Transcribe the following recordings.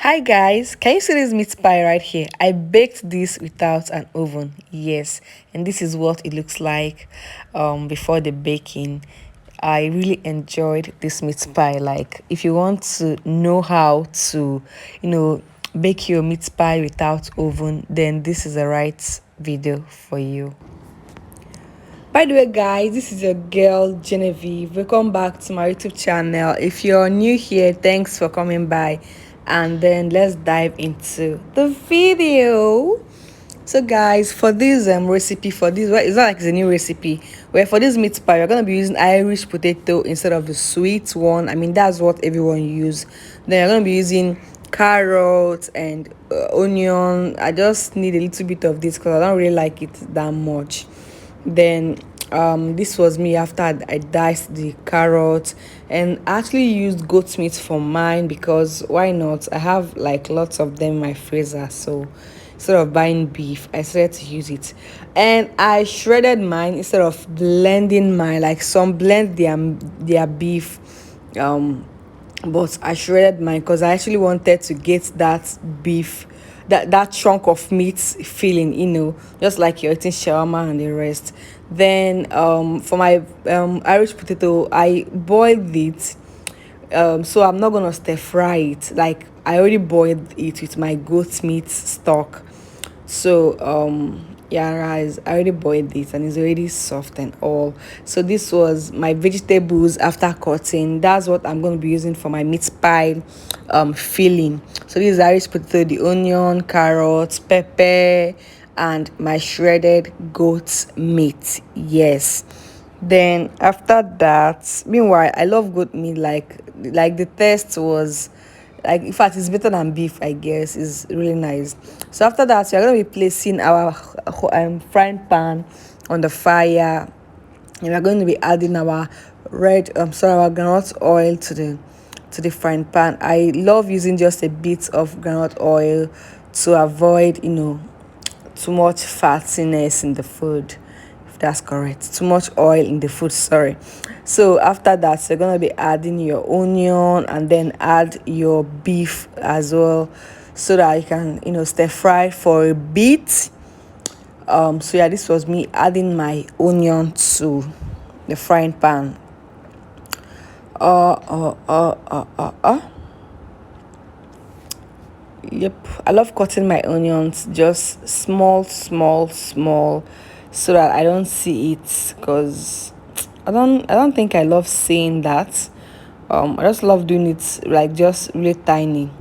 Hi guys, can you see this meat pie right here? I baked this without an oven. Yes, and this is what it looks like before the baking. I really enjoyed this meat pie. Like if you want to know how to, bake your meat pie without oven, then this is the right video for you. By the way, guys, this is your girl Genevieve. Welcome back to my YouTube channel. If you're new here, thanks for coming by. And then let's dive into the video. So, guys, for this recipe, for this, well, it's not like it's a new recipe. Where for this meat pie, we're gonna be using Irish potato instead of the sweet one. I mean, that's what everyone use. Then you're gonna be using carrots and onion. I just need a little bit of this because I don't really like it that much. Then this was me after I diced the carrots, and I actually used goat meat for mine because why not? I have like lots of them in my freezer, so instead of buying beef I decided to use it. And I shredded mine instead of blending mine, like some blend their beef, but I shredded mine because I actually wanted to get that beef, that chunk of meat feeling, just like you're eating shawarma and the rest. Then for my Irish potato, I boiled it. So I'm not gonna stir fry it. Like I already boiled it with my goat meat stock. So yeah, guys, I already boiled it and it's already soft and all. So this was my vegetables after cutting. That's what I'm going to be using for my meat pie filling. So this is Irish potato, the onion, carrots, pepper, and my shredded goat meat. Yes. Then after that, meanwhile, I love goat meat. Like the taste was, like, in fact, it's better than beef, I guess. It's really nice. So after that, we are going to be placing our frying pan on the fire, and we're going to be adding our our groundnut oil to the frying pan. I love using just a bit of groundnut oil to avoid too much fattiness in the food, if that's correct. Too much oil in the food, sorry. So after that, you're gonna be adding your onion and then add your beef as well, so that you can stir fry for a bit. So yeah, this was me adding my onion to the frying pan. Yep, I love cutting my onions just small, small, small, so that I don't see it. Cause I don't think I love seeing that. I just love doing it like just really tiny.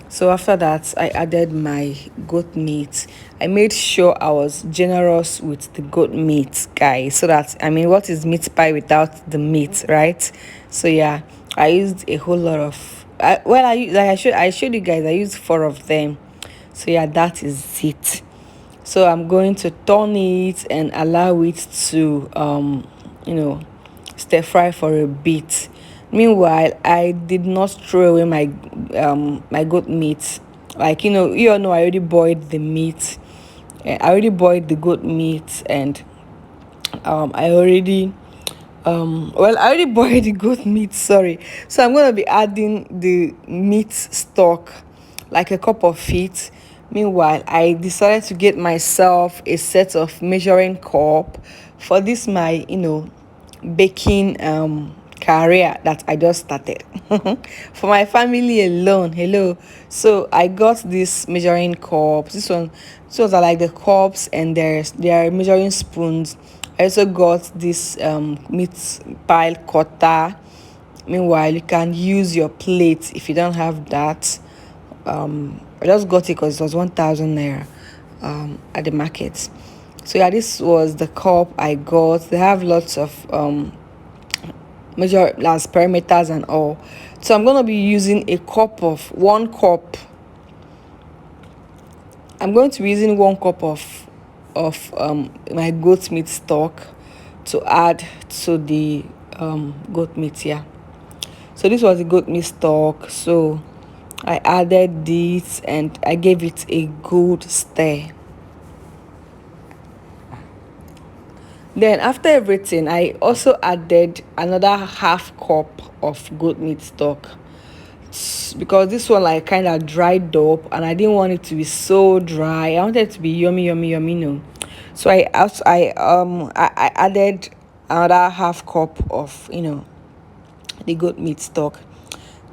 So after that, I added my goat meat. I made sure I was generous with the goat meat, guys, so that, I mean, what is meat pie without the meat, right? So yeah, I used a whole lot of. I showed you guys. I used four of them. So yeah, that is it. So I'm going to turn it and allow it to you know stir fry for a bit. Meanwhile, I did not throw away my goat meat. Like, you all know I already boiled the meat. I already boiled the goat meat, and I already I already boiled the goat meat, sorry. So I'm gonna be adding the meat stock, like a cup of it. Meanwhile, I decided to get myself a set of measuring cup for this my baking career that I just started. For my family alone. Hello. So I got this measuring cups. These ones are like the cups, and there are measuring spoons. I also got this meat pile cutter. Meanwhile, you can use your plate if you don't have that. I just got it because it was 1,000 naira at the market. So yeah, this was the cup I got. They have lots of measure as perimeters and all. So I'm gonna be using a cup of 1 cup. I'm going to be using 1 cup of my goat meat stock to add to the goat meat. Yeah. So this was the goat meat stock. So I added this and I gave it a good stir. Then after everything, I also added another half cup of goat meat stock. because this one like kind of dried up and I didn't want it to be so dry. I wanted it to be yummy, yummy, yummy. No, so I added another half cup of the goat meat stock.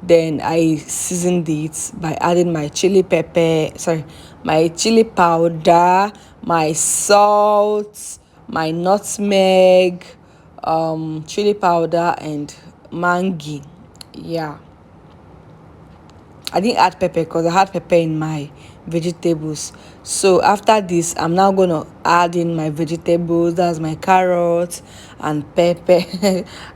Then I seasoned it by adding my chili pepper, sorry, my chili powder, my salt, my nutmeg, chili powder, and mangi. Yeah, I didn't add pepper because I had pepper in my vegetables. So after this, I'm now gonna add in my vegetables. That's my carrots and pepper.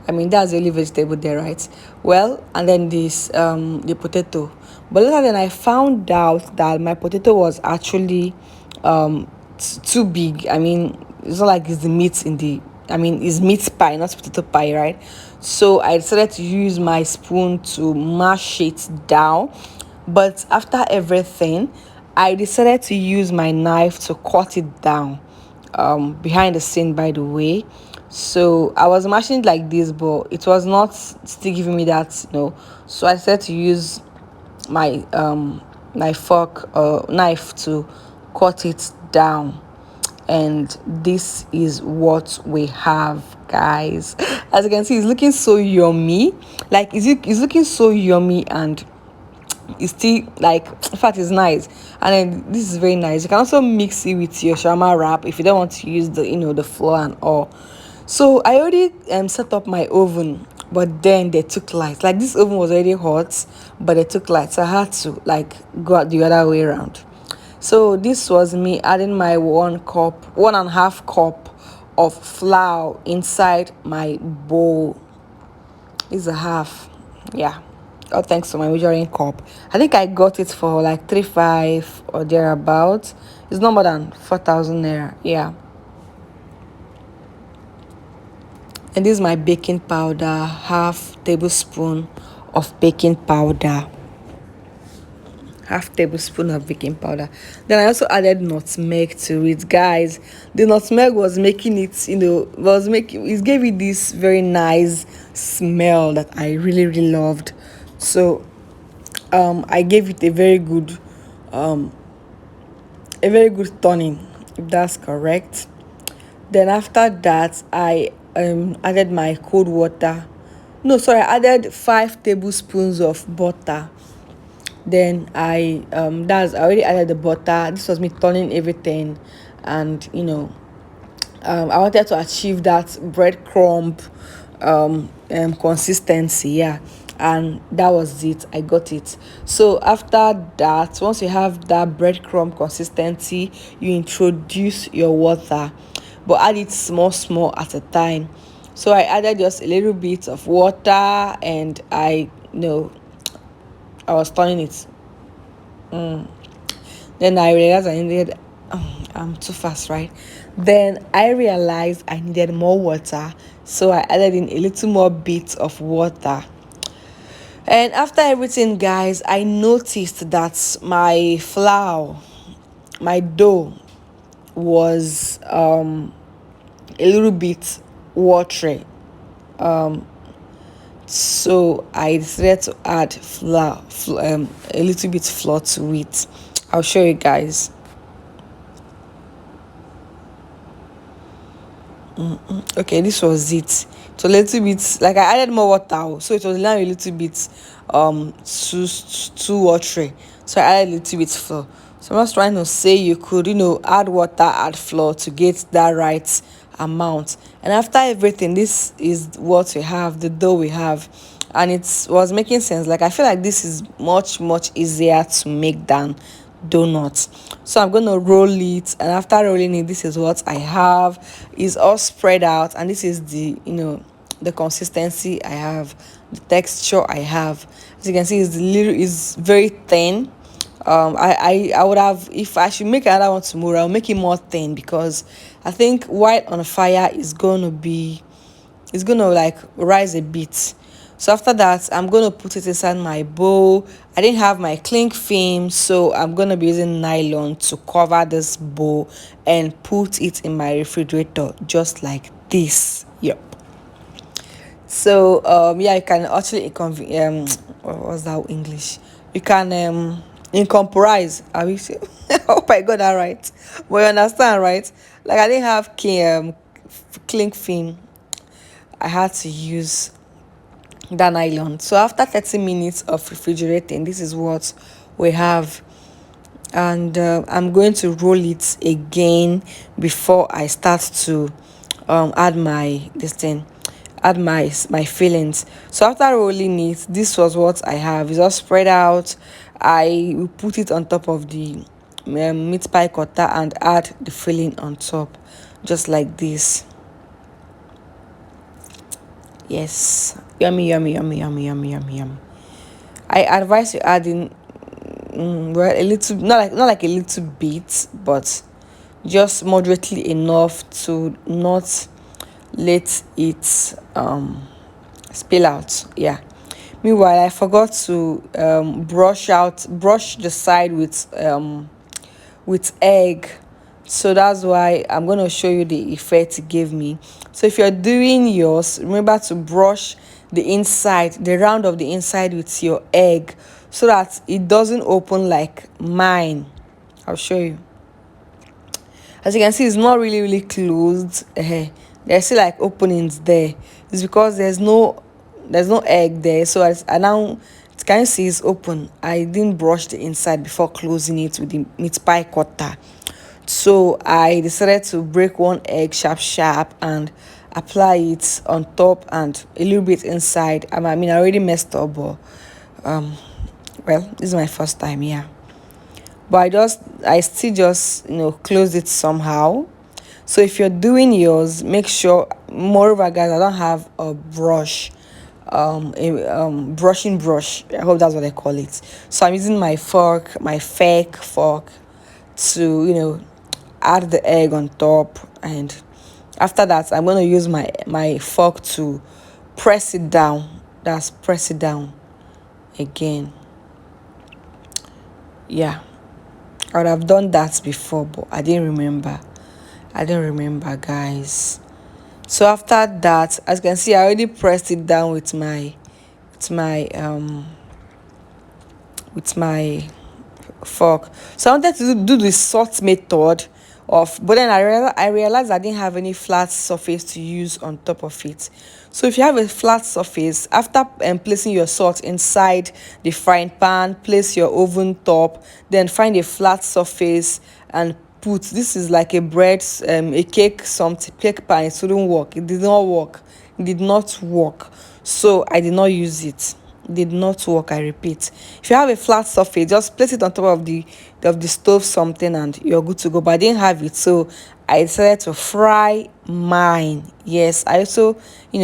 I mean, that's the only vegetable there, right? Well, and then this the potato. But later then I found out that my potato was actually too big. I mean, it's not like it's the meat in the. I mean, it's meat pie, not potato pie, right? So I decided to use my spoon to mash it down. But after everything, I decided to use my knife to cut it down. Behind the scene, by the way. So I was mashing it like this, but it was not still giving me that, So I decided to use my my fork or knife to cut it down, and this is what we have, guys. As you can see, it's looking so yummy. Like it's looking so yummy, and it's still like, in fact, it's nice. And then this is very nice. You can also mix it with your shawarma wrap if you don't want to use the the flour and all. So I already set up my oven, but then they took light. Like this oven was already hot, but they took light, so I had to like go out the other way around. So this was me adding my 1 cup, 1.5 cup of flour inside my bowl. It's a half, yeah. Oh, thanks to my measuring cup. I think I got it for like 3.5 or thereabouts. It's no more than 4,000 naira. Yeah. And this is my baking powder, half tablespoon of baking powder. Half tablespoon of baking powder. Then I also added nutmeg to it, guys. The nutmeg was making it, it gave it this very nice smell that I really, really loved. So I gave it a very good turning, if that's correct. Then after that, I added my cold water. No, sorry, I added 5 tablespoons of butter. Then I already added the butter. This was me turning everything, and I wanted to achieve that breadcrumb consistency, yeah, and that was it. I got it. So after that, once you have that breadcrumb consistency, you introduce your water, but add it small, small at a time. So I added just a little bit of water, and I was turning it. Then I realized I needed, I'm too fast, right? Then I realized I needed more water, so I added in a little more bit of water. And after everything, guys, I noticed that my flour, my dough, was a little bit watery. So I decided to add a little bit flour to it. I'll show you guys. Okay, this was it. So a little bit, like I added more water, so it was now a little bit too watery. So I added a little bit flour. So I'm just trying to say you could add water, add flour to get that right amount. And after everything, this is what we have, the dough we have. And it was making sense. Like I feel like this is much easier to make than donuts. So I'm gonna roll it, and after rolling it, this is what I have. It's all spread out, and this is the consistency I have, the texture I have. As you can see, is very thin. I would have, if I should make another one tomorrow, I'll make it more thin, because I think while on fire is gonna like rise a bit. So after that, I'm gonna put it inside my bowl. I didn't have my cling film, so I'm gonna be using nylon to cover this bowl and put it in my refrigerator just like this. Yep. So yeah, you can actually what's that English? You can incorporate. Are we? I hope I got that right. But you understand, right? Like I didn't have cling film. I had to use that nylon. So after 30 minutes of refrigerating, this is what we have. And I'm going to roll it again before I start to add my this thing, add my fillings. So after rolling it, this was what I have. It's all spread out. I will put it on top of the meat pie cutter and add the filling on top, just like this. Yes, yummy, yummy, yummy, yummy, yummy, yummy, yummy. I advise you adding well, a little, not like a little bit, but just moderately enough to not let it spill out. Yeah. Meanwhile, I forgot to brush the side with egg. So that's why I'm going to show you the effect it gave me. So if you're doing yours, remember to brush the inside, the round of the inside with your egg, so that it doesn't open like mine. I'll show you. As you can see, it's not really closed. There's still like openings there. It's because there's no egg there. So I now, can you see it's open? I didn't brush the inside before closing it with the meat pie cutter. So I decided to break one egg sharp and apply it on top and a little bit inside. I mean, I already messed up, but well, this is my first time. Yeah, but I still just closed it somehow. So if you're doing yours, make sure, moreover guys, I don't have a brush, brushing brush. I hope that's what they call it. So I'm using my fork, my fake fork, to add the egg on top. And after that, I'm going to use my fork to press it down. That's press it down again. Yeah, I would have done that before, but I didn't remember. Guys. So after that, as you can see, I already pressed it down with my fork. So I wanted to do the sort method but then I realized I didn't have any flat surface to use on top of it. So if you have a flat surface, after placing your salt inside the frying pan, place your oven top, then find a flat surface and put, this is like a bread, a cake, something, cake pan. It wouldn't work. It did not work. So I did not use it. Did not work, I repeat. If you have a flat surface, just place it on top of the stove something and you're good to go. But I didn't have it, so I decided to fry mine. Yes, I also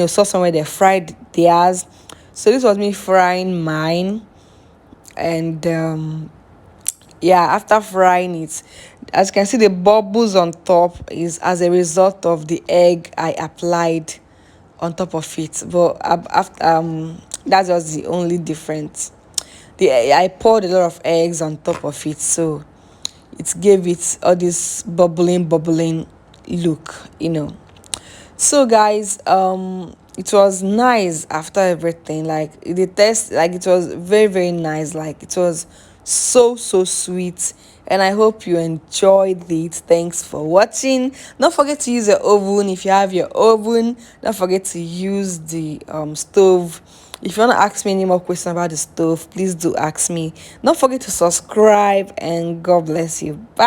saw somewhere they fried theirs. So this was me frying mine. And yeah, after frying it, as you can see, the bubbles on top is as a result of the egg I applied on top of it. But after that was the only difference. I poured a lot of eggs on top of it, so it gave it all this bubbling look. So guys, it was nice after everything. Like the taste, like it was very nice. Like it was so sweet. And I hope you enjoyed it. Thanks for watching. Don't forget to use your oven if you have your oven. Don't forget to use the stove. If you want to ask me any more questions about the stove, please do ask me. Don't forget to subscribe, and God bless you. Bye.